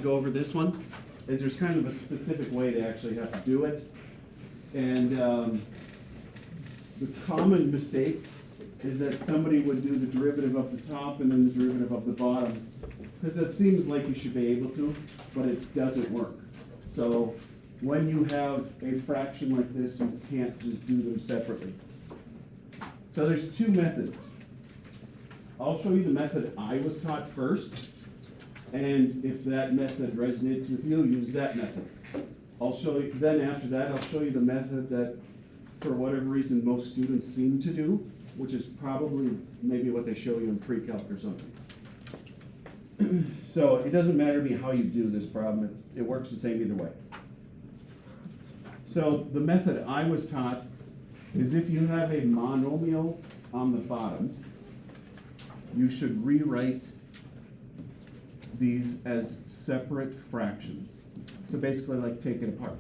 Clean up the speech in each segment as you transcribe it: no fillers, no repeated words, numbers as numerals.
Go over this one, is there's kind of a specific way to actually have to do it. And the common mistake is that somebody would do the derivative of the top and then the derivative of the bottom, because it seems like you should be able to, but it doesn't work. So when you have a fraction like this, you can't just do them separately. So there's two methods. I'll show you the method I was taught first, and if that method resonates with you, use that method. I'll show you, then after that, I'll show you the method that, for whatever reason, most students seem to do, which is probably maybe what they show you in pre-calc or something. So it doesn't matter to me how you do this problem, it works the same either way. So the method I was taught is if you have a monomial on the bottom, you should rewrite these as separate fractions. So basically, like, take it apart.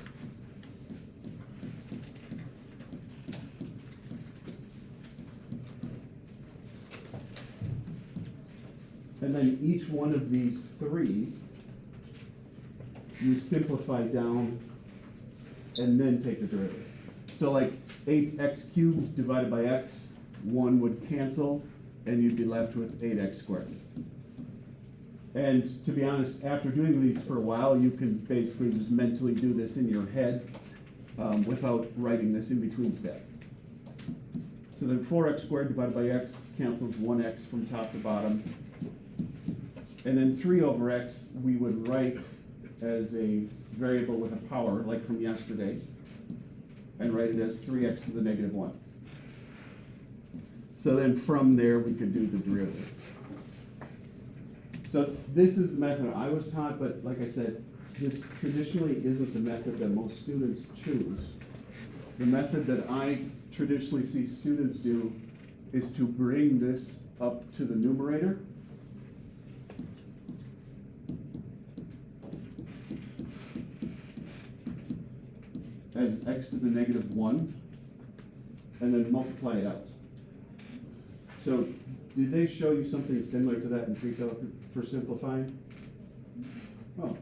And then each one of these three, you simplify down and then take the derivative. So like 8x cubed divided by x, 1 would cancel, and you'd be left with 8x squared. And to be honest, after doing these for a while, you can basically just mentally do this in your head without writing this in between step. So then 4x squared divided by x cancels 1x from top to bottom. And then 3 over x we would write as a variable with a power, like from yesterday, and write it as 3x to the negative 1. So then from there we could do the derivative. So this is the method I was taught, but like I said, this traditionally isn't the method that most students choose. The method that I traditionally see students do is to bring this up to the numerator as x to the negative 1, and then multiply it out. So did they show you something similar to that in pre-calc for simplifying? Oh.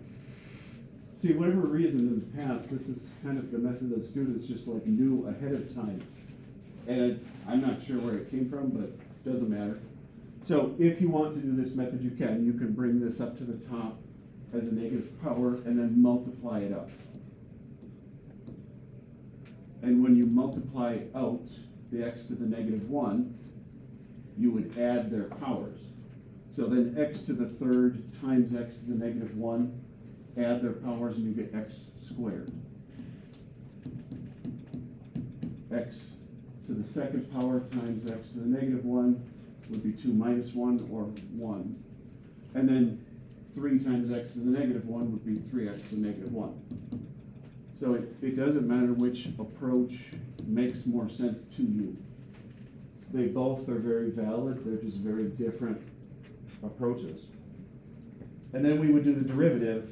See, whatever reason in the past, this is kind of the method that students just like knew ahead of time. And I'm not sure where it came from, but it doesn't matter. So if you want to do this method, you can. You can bring this up to the top as a negative power and then multiply it out. And when you multiply out the x to the negative 1, you would add their powers. So then x to the third times x to the negative 1, add their powers and you get x squared. X to the second power times x to the negative 1 would be 2 minus 1 or 1. And then 3 times x to the negative 1 would be 3x to the negative 1. So it doesn't matter which approach makes more sense to you. They both are very valid, they're just very different approaches. And then we would do the derivative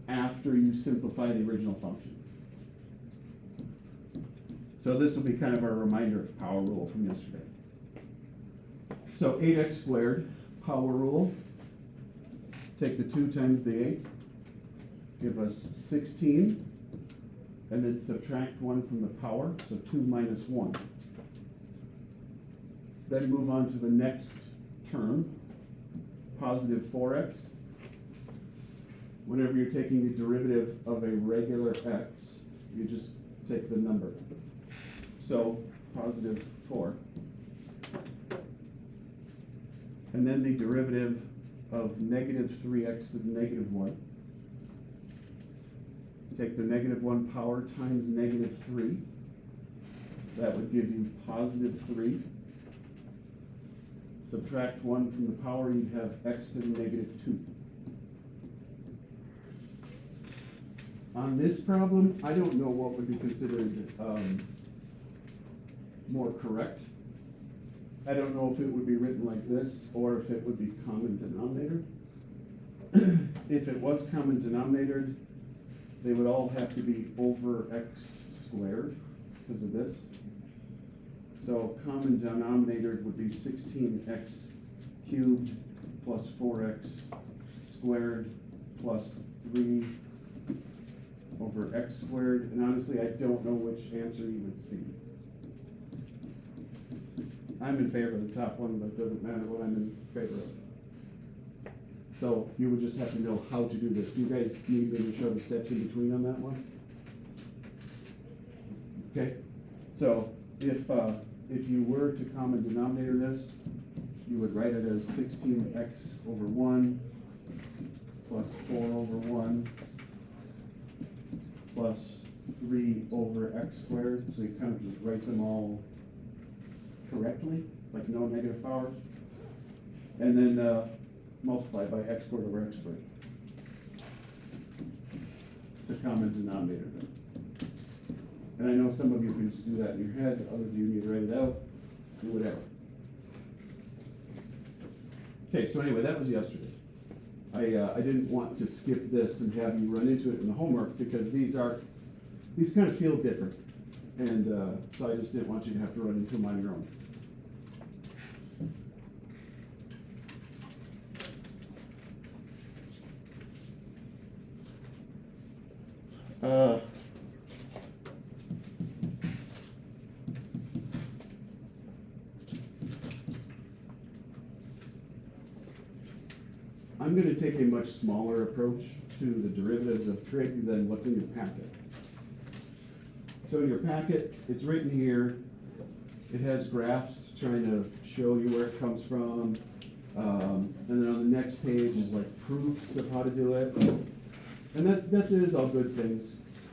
after you simplify the original function. So this will be kind of our reminder of power rule from yesterday. So 8x squared, power rule. Take the 2 times the 8, give us 16, and then subtract 1 from the power, so 2 minus 1. Then move on to the next term, positive 4x. Whenever you're taking the derivative of a regular x, you just take the number. So positive 4. And then the derivative of negative 3x to the negative 1. Take the negative 1 power times negative 3. That would give you positive 3. Subtract 1 from the power, you'd have x to the negative 2. On this problem, I don't know what would be considered more correct. I don't know if it would be written like this or if it would be common denominator. If it was common denominator, they would all have to be over x squared because of this. So common denominator would be 16x cubed plus 4x squared plus 3 over x squared, and honestly, I don't know which answer you would see. I'm in favor of the top one, but it doesn't matter what I'm in favor of. So you would just have to know how to do this. Do you guys need me to show the steps in between on that one? Okay, so if you were to common denominator this, you would write it as 16x over 1 plus 4 over 1 plus 3 over x squared. So you kind of just write them all correctly, like no negative powers. And then multiply by x squared over x squared. The common denominator then. And I know some of you can just do that in your head, others of you need to write it out, do whatever. Okay, so anyway, that was yesterday. I didn't want to skip this and have you run into it in the homework because these kind of feel different. And so I just didn't want you to have to run into them on your own. I'm going to take a much smaller approach to the derivatives of trig than what's in your packet. So in your packet, it's written here, it has graphs trying to show you where it comes from, and then on the next page is like proofs of how to do it, and that is all good things.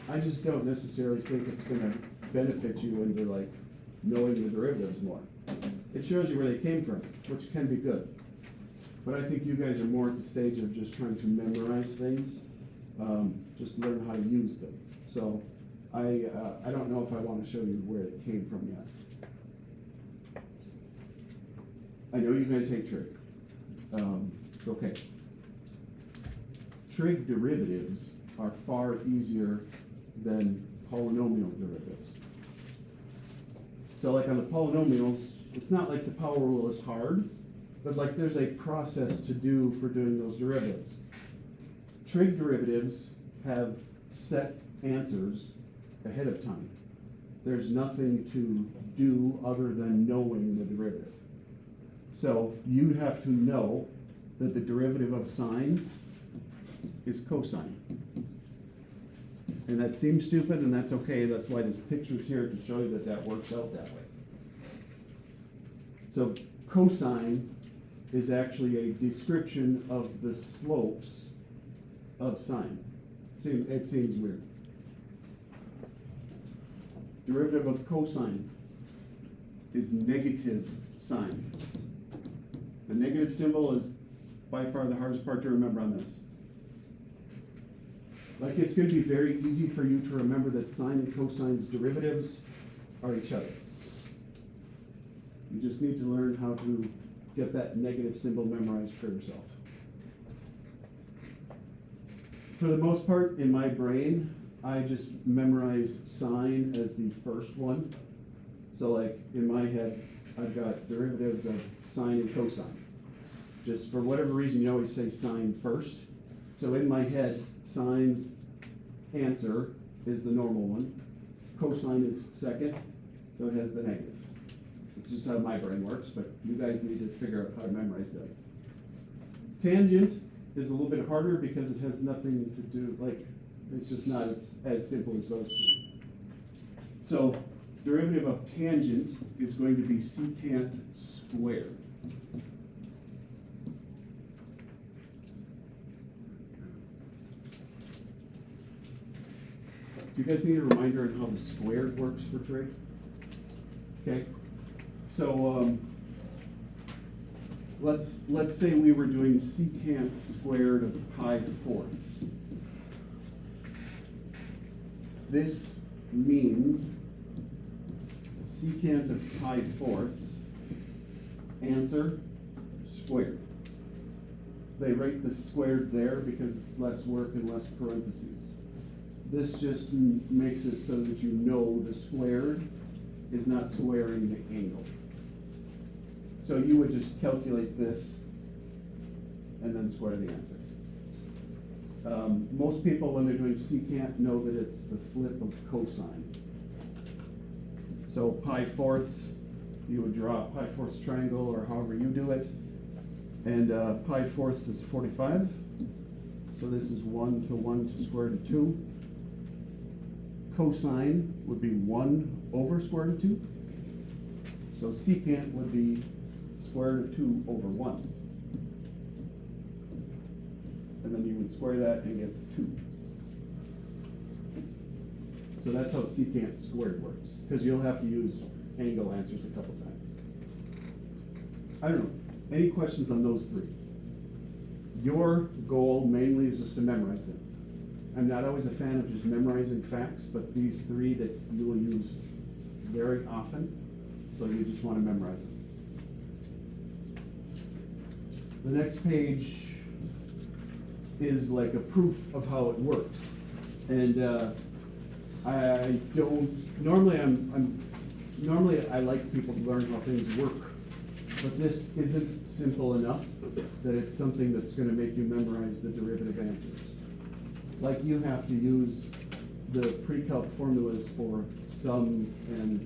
I just don't necessarily think it's going to benefit you into like knowing the derivatives more. It shows you where they came from, which can be good. But I think you guys are more at the stage of just trying to memorize things, just learn how to use them. So I don't know if I want to show you where it came from yet. I know you guys hate trig. It's okay. Trig derivatives are far easier than polynomial derivatives. So like on the polynomials, it's not like the power rule is hard, but like there's a process to do for doing those derivatives. Trig derivatives have set answers ahead of time. There's nothing to do other than knowing the derivative. So you have to know that the derivative of sine is cosine. And that seems stupid, and that's okay. That's why this picture's here to show you that that works out that way. So cosine is actually a description of the slopes of sine. It seems weird. Derivative of cosine is negative sine. The negative symbol is by far the hardest part to remember on this. Like it's going to be very easy for you to remember that sine and cosine's derivatives are each other. You just need to learn how to get that negative symbol memorized for yourself. For the most part, in my brain, I just memorize sine as the first one. So like in my head, I've got derivatives of sine and cosine. Just for whatever reason, you always say sine first. So in my head, sine's answer is the normal one. Cosine is second, so it has the negative. It's just how my brain works, but you guys need to figure out how to memorize that. Tangent is a little bit harder because it has nothing to do, like, it's just not as simple as those two. So, derivative of tangent is going to be secant squared. Do you guys need a reminder on how the squared works for trig? Okay. So let's say we were doing secant squared of pi fourths. This means secant of pi fourths, answer squared. They write the squared there because it's less work and less parentheses. This just makes it so that you know the squared is not squaring the angle. So you would just calculate this and then square the answer. Most people, when they're doing secant, know that it's the flip of cosine. So pi fourths, you would draw a pi fourths triangle, or however you do it. And pi fourths is 45. So this is 1 to 1 to square root of 2. Cosine would be 1 over square root of 2. So secant would be square root of 2 over 1. And then you would square that and get 2. So that's how secant squared works, because you'll have to use angle answers a couple times. I don't know, any questions on those three? Your goal mainly is just to memorize them. I'm not always a fan of just memorizing facts, but these three that you will use very often, so you just want to memorize them. The next page is like a proof of how it works. And I don't, normally I like people to learn how things work, but this isn't simple enough that it's something that's gonna make you memorize the derivative answers. Like you have to use the pre-calc formulas for sum and,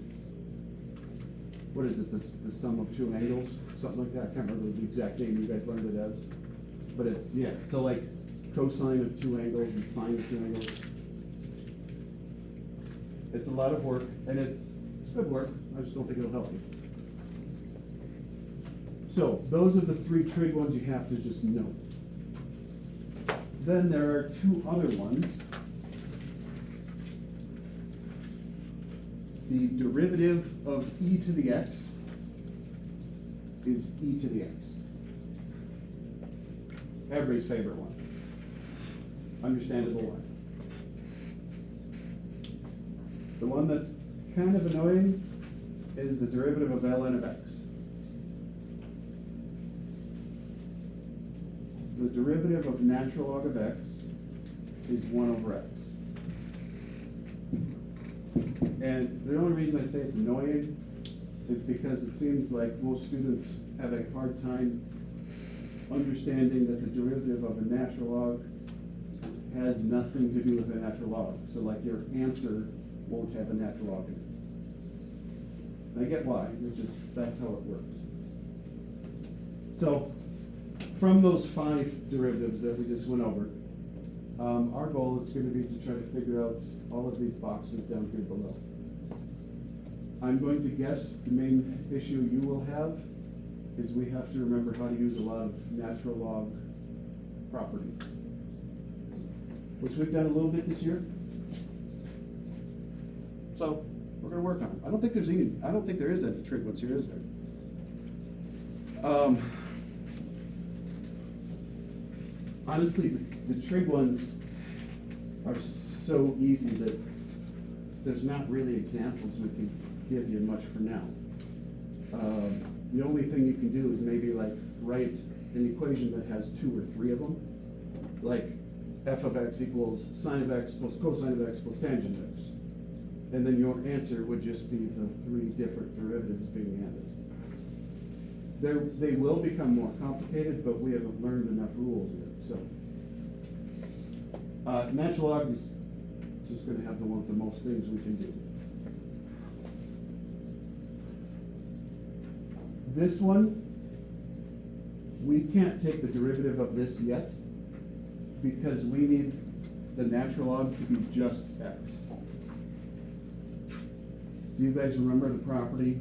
what is it, the sum of two angles, something like that, I can't remember the exact name you guys learned it as. But it's, yeah, so like cosine of two angles and sine of two angles. It's a lot of work, and it's good work, I just don't think it'll help you. So, those are the three trig ones you have to just know. Then there are two other ones. The derivative of e to the x is e to the x. Everybody's favorite one. Understandable one. The one that's kind of annoying is the derivative of ln of x. The derivative of natural log of x is 1 over x. And the only reason I say it's annoying is because it seems like most students have a hard time understanding that the derivative of a natural log has nothing to do with a natural log. So like your answer won't have a natural log in it. And I get why, that's how it works. So from those 5 derivatives that we just went over, our goal is going to be to try to figure out all of these boxes down here below. I'm going to guess the main issue you will have is we have to remember how to use a lot of natural log properties, which we've done a little bit this year. So we're going to work on it. I don't think there is any trig ones here, is there? Honestly, the trig ones are so easy that there's not really examples we can give you much for now. The only thing you can do is maybe like write an equation that has 2 or 3 of them, like f of x equals sine of x plus cosine of x plus tangent of x. And then your answer would just be the 3 different derivatives being added. They will become more complicated, but we haven't learned enough rules yet. So, natural log is just going to have the one with the most things we can do. This one, we can't take the derivative of this yet because we need the natural log to be just x. Do you guys remember the property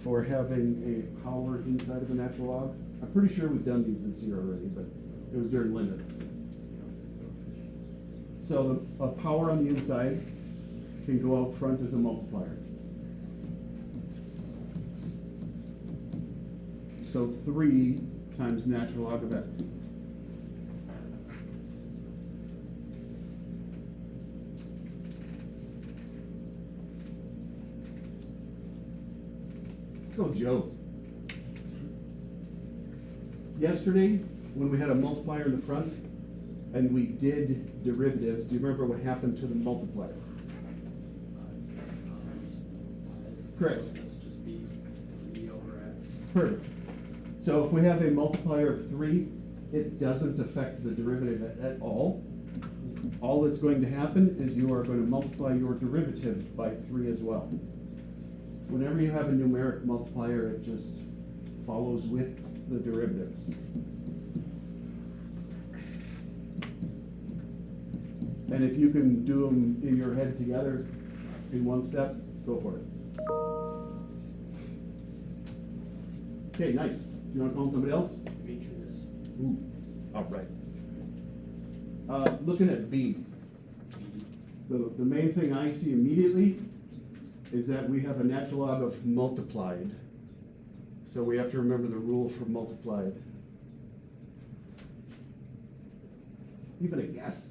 for having a power inside of a natural log? I'm pretty sure we've done these this year already, but it was during limits. So a power on the inside can go out front as a multiplier. So 3 times natural log of x. Let's go Joe. Yesterday, when we had a multiplier in the front, and we did derivatives, do you remember what happened to the multiplier? Correct. This would just be e over x. Perfect. So if we have a multiplier of 3, it doesn't affect the derivative at all. all that's going to happen is you are going to multiply your derivative by 3 as well. Whenever you have a numeric multiplier, it just follows with the derivatives. And if you can do them in your head together in one step, go for it. Okay, nice. You want to call somebody else? Demetrius. Ooh, all right. Looking at B, the main thing I see immediately is that we have a natural log of multiplied. So we have to remember the rule for multiplied. Even a guess?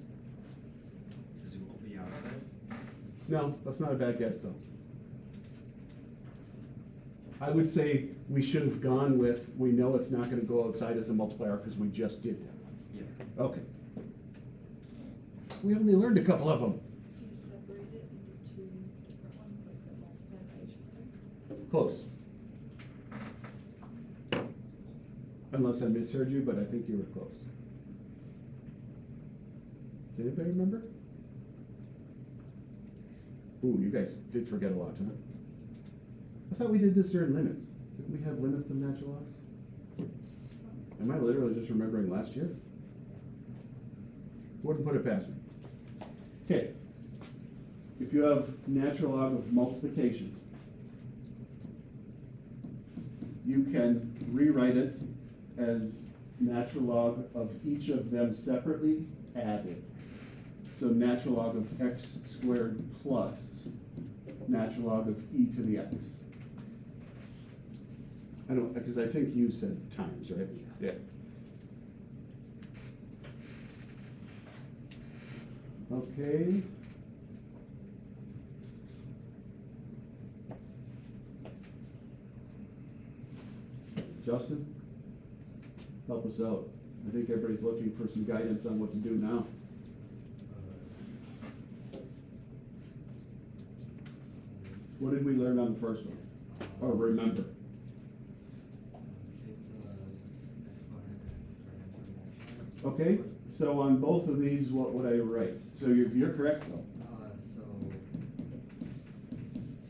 Because it won't be outside. No, that's not a bad guess though. I would say we should have gone with, we know it's not gonna go outside as a multiplier because we just did that one. Yeah. Okay. We only learned a couple of them. Do you separate it into two different ones, like the multiply by each other? Close. Unless I misheard you, but I think you were close. Does anybody remember? Ooh, you guys did forget a lot, huh? I thought we did this during limits. Didn't we have limits of natural logs? Am I literally just remembering last year? Wouldn't put it past me. Okay. If you have natural log of multiplication, you can rewrite it as natural log of each of them separately added. So natural log of x squared plus natural log of e to the x. I don't, because I think you said times, right? Yeah. Okay. Justin, help us out. I think everybody's looking for some guidance on what to do now. What did we learn on the first one? Or remember? Okay, so on both of these, what would I write? So you're correct though. So,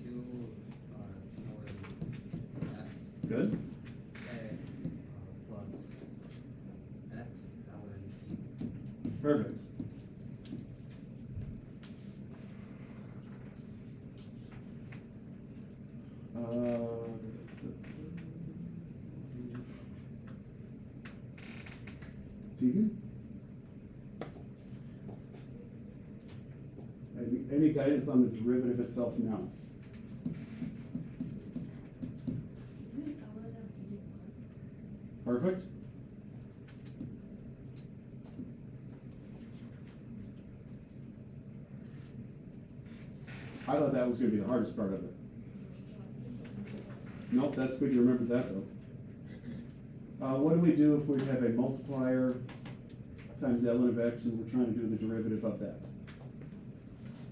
2 for x, Good? plus x, ln e. Perfect. Tegan? Any guidance on the derivative itself now? Isn't ln of e one? Perfect? I thought that was gonna be the hardest part of it. Nope, that's good you remembered that though. What do we do if we have a multiplier times ln of x and we're trying to do the derivative of that?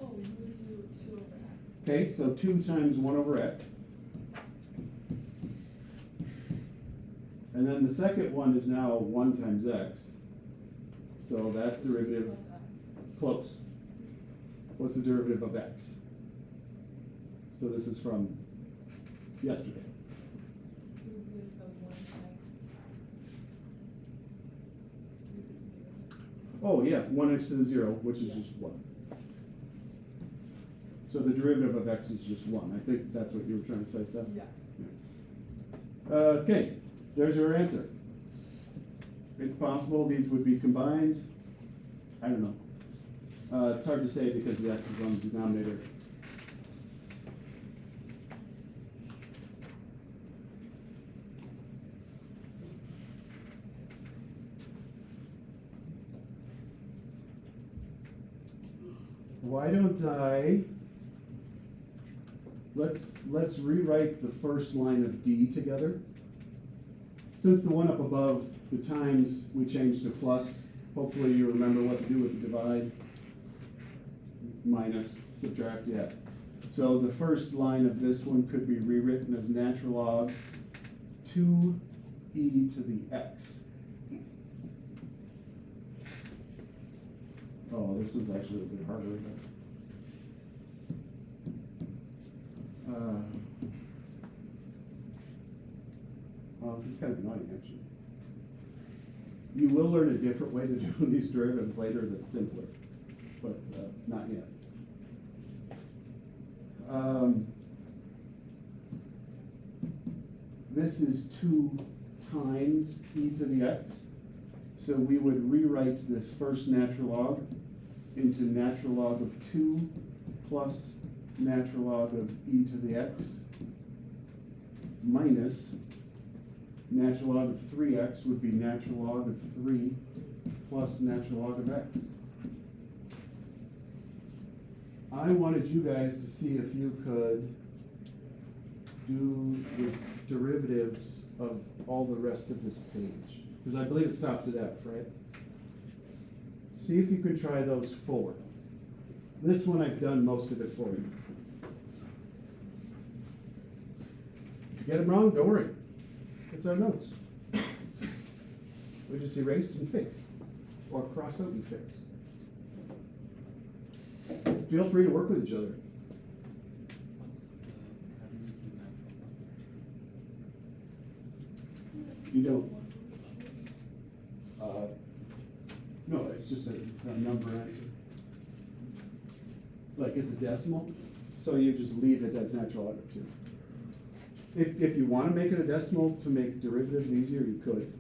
Oh, we would do 2 over x. Okay, so 2 times 1 over x. And then the second one is now 1 times x. So that derivative, Plus x. close. What's the derivative of x? So this is from yesterday. We would have 1 x. Oh, yeah, 1x to the 0, which is just 1. So the derivative of x is just 1. I think that's what you were trying to say, Steph? Yeah. Okay, there's your answer. It's possible these would be combined. I don't know. It's hard to say because the x is on the denominator. Why don't let's rewrite the first line of D together. Since the one up above, the times, we changed to plus. Hopefully you remember what to do with the divide. Minus, subtract, yeah. So the first line of this one could be rewritten as natural log 2e to the x. Oh, this is actually a bit harder, but. Well, this is kind of annoying, actually. You will learn a different way to do these derivatives later that's simpler, but not yet. This is 2 times e to the x. So we would rewrite this first natural log into natural log of 2 plus natural log of e to the x minus natural log of 3x would be natural log of 3 plus natural log of x. I wanted you guys to see if you could do the derivatives of all the rest of this page. Because I believe it stops at f, right? See if you can try those 4. This one I've done most of it for you. If you get them wrong, don't worry. It's our notes. We just erase and fix, or cross out and fix. Feel free to work with each other. How do you do natural? You don't. No, it's just a number answer. Like it's a decimal, so you just leave it as natural log of 2. If you want to make it a decimal to make derivatives easier, you could.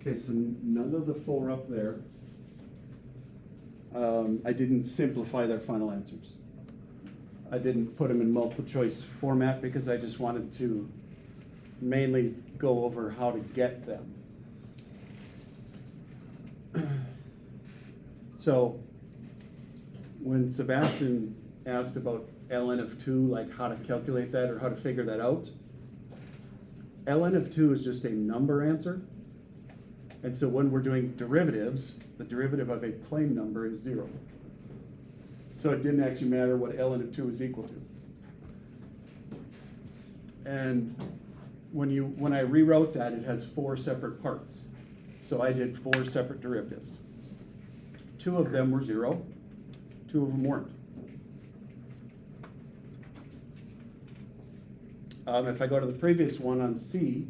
Okay, so none of the four up there. I didn't simplify their final answers. I didn't put them in multiple choice format because I just wanted to mainly go over how to get them. So when Sebastian asked about ln of 2, like how to calculate that or how to figure that out, ln of 2 is just a number answer. And so when we're doing derivatives, the derivative of a plane number is 0. So it didn't actually matter what ln of 2 is equal to. And when I rewrote that, it has 4 separate parts. So I did 4 separate derivatives. 2 of them were 0, 2 of them weren't. If I go to the previous one on C,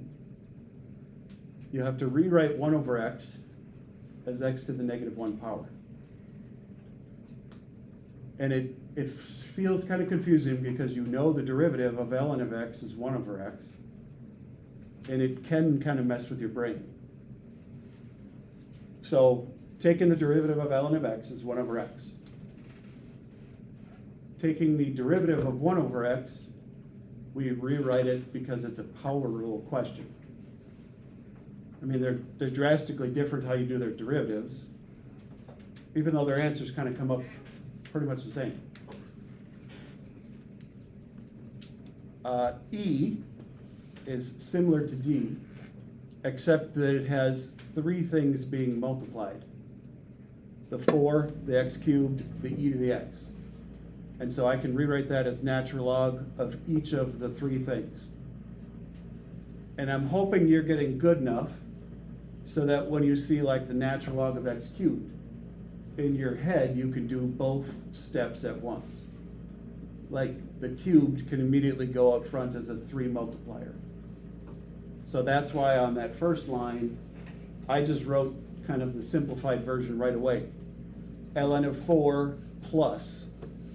you have to rewrite 1 over x as x to the negative 1 power. And it feels kind of confusing because you know the derivative of ln of x is 1 over x, and it can kind of mess with your brain. So taking the derivative of ln of x is 1 over x. Taking the derivative of 1 over x, we rewrite it because it's a power rule question. I mean, they're drastically different how you do their derivatives, even though their answers kind of come up pretty much the same. E is similar to D, except that it has 3 things being multiplied. The 4, the x cubed, the e to the x. And so I can rewrite that as natural log of each of the 3 things. And I'm hoping you're getting good enough so that when you see like the natural log of x cubed, in your head you can do both steps at once. Like the cubed can immediately go out front as a 3 multiplier. So that's why on that first line, I just wrote kind of the simplified version right away. ln of 4 plus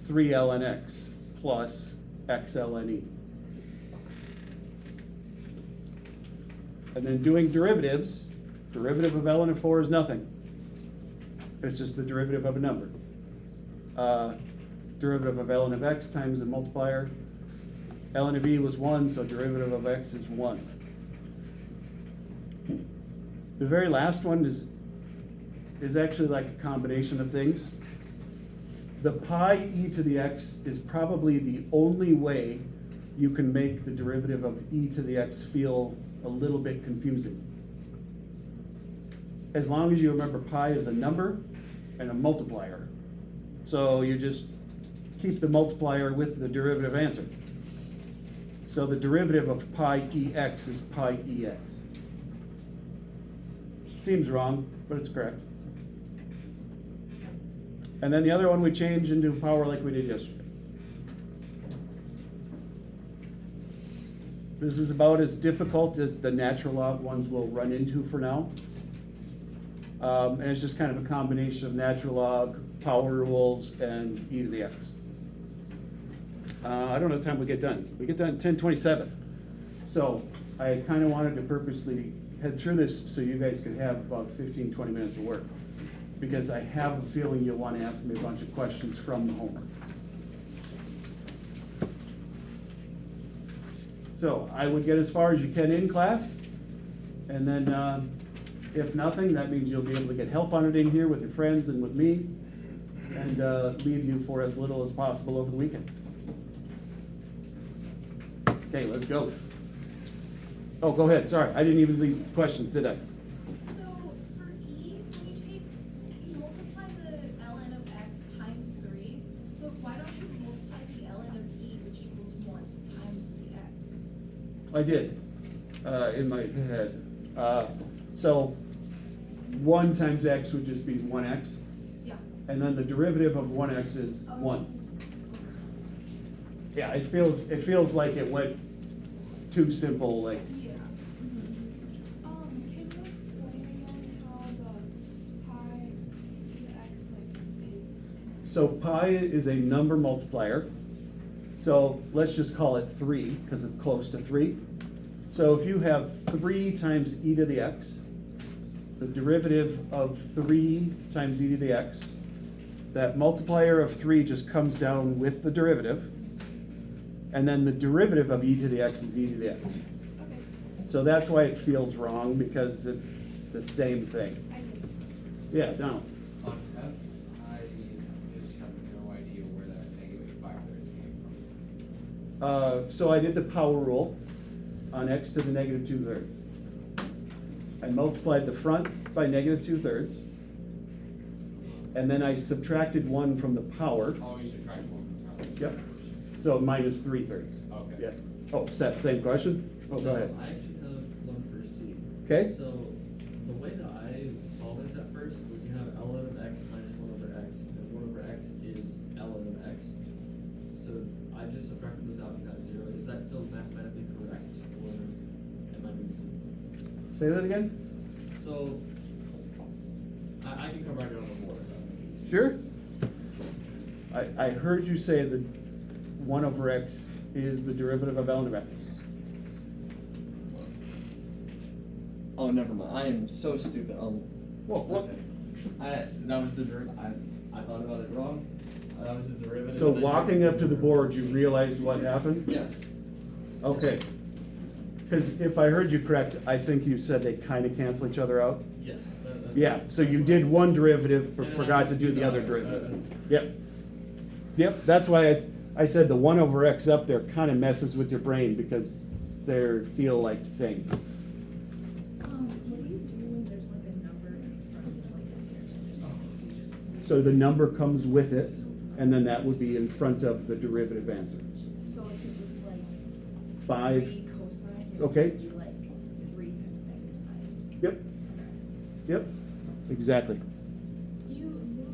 3 ln x plus x ln e. And then doing derivatives, derivative of ln of 4 is nothing. It's just the derivative of a number. Derivative of ln of x times a multiplier. ln of e was 1, so derivative of x is 1. The very last one is actually like a combination of things. The pi e to the x is probably the only way you can make the derivative of e to the x feel a little bit confusing. As long as you remember pi is a number and a multiplier. So you just keep the multiplier with the derivative answer. So the derivative of pi ex is pi ex. Seems wrong, but it's correct. And then the other one we change into power like we did yesterday. This is about as difficult as the natural log ones we'll run into for now. And it's just kind of a combination of natural log, power rules, and e to the x. I don't know what time we get done. We get done at 10:27. So I kind of wanted to purposely head through this so you guys could have about 15, 20 minutes of work. Because I have a feeling you'll want to ask me a bunch of questions from the homework. So I would get as far as you can in class, and then if nothing, that means you'll be able to get help on it in here with your friends and with me, and leave you for as little as possible over the weekend. Okay, let's go. Oh, go ahead, sorry, I didn't even leave questions, did I? So for E, when you multiply the ln of x times 3, but why don't you multiply the ln of E, which equals 1 times the x? I did, in my head. So 1 times x would just be 1x, Yeah. and then the derivative of 1x is Oh, 1. Yeah, it feels like it went too simple, like, Yeah. Can you explain again how the pi to the x like stays? so pi is a number multiplier. So let's just call it 3, because it's close to 3. So if you have 3 times e to the x, the derivative of 3 times e to the x. That multiplier of 3 just comes down with the derivative. And then the derivative of e to the x is e to the x. Okay, So that's why it feels wrong, because it's the same thing. I did. Yeah, no. On F, I just have no idea where that -5/3 came from. So I did the power rule on x to the negative 2/3. I multiplied the front by negative 2/3. And then I subtracted 1 from the power. Oh, you should try one. Yep. So minus 3/3. Okay. Yeah. Oh, is that the same question? Oh, go ahead. I actually have one for C. Okay. So, the way that I saw this at first was you have ln of x minus 1/x, and 1/x is ln of x. So, I just subtracted those out and got 0. Is that still mathematically correct, or am I doing something? Say that again? So, I can come back on the board. Sure. I heard you say that 1/x is the derivative of ln of x. Oh, never mind. I am so stupid. Well, what? That was the I thought about it wrong. That was the derivative. So and then- walking up to the board, you realized what happened? Yes. Okay. Because if I heard you correct, I think you said they kind of cancel each other out? Yes. Yeah, so you did one derivative, but And then I forgot to can do do the the other other. derivative. Yep. Yep, that's why I said the 1/x up there kind of messes with your brain because they feel like the same. What do you do when there's like a number in front of like you just? So the number comes with it, and then that would be in front of the derivative answer. So if it was like 5, 3 cosine, it's Okay. just be like 3 times x sine. yep, yep, exactly.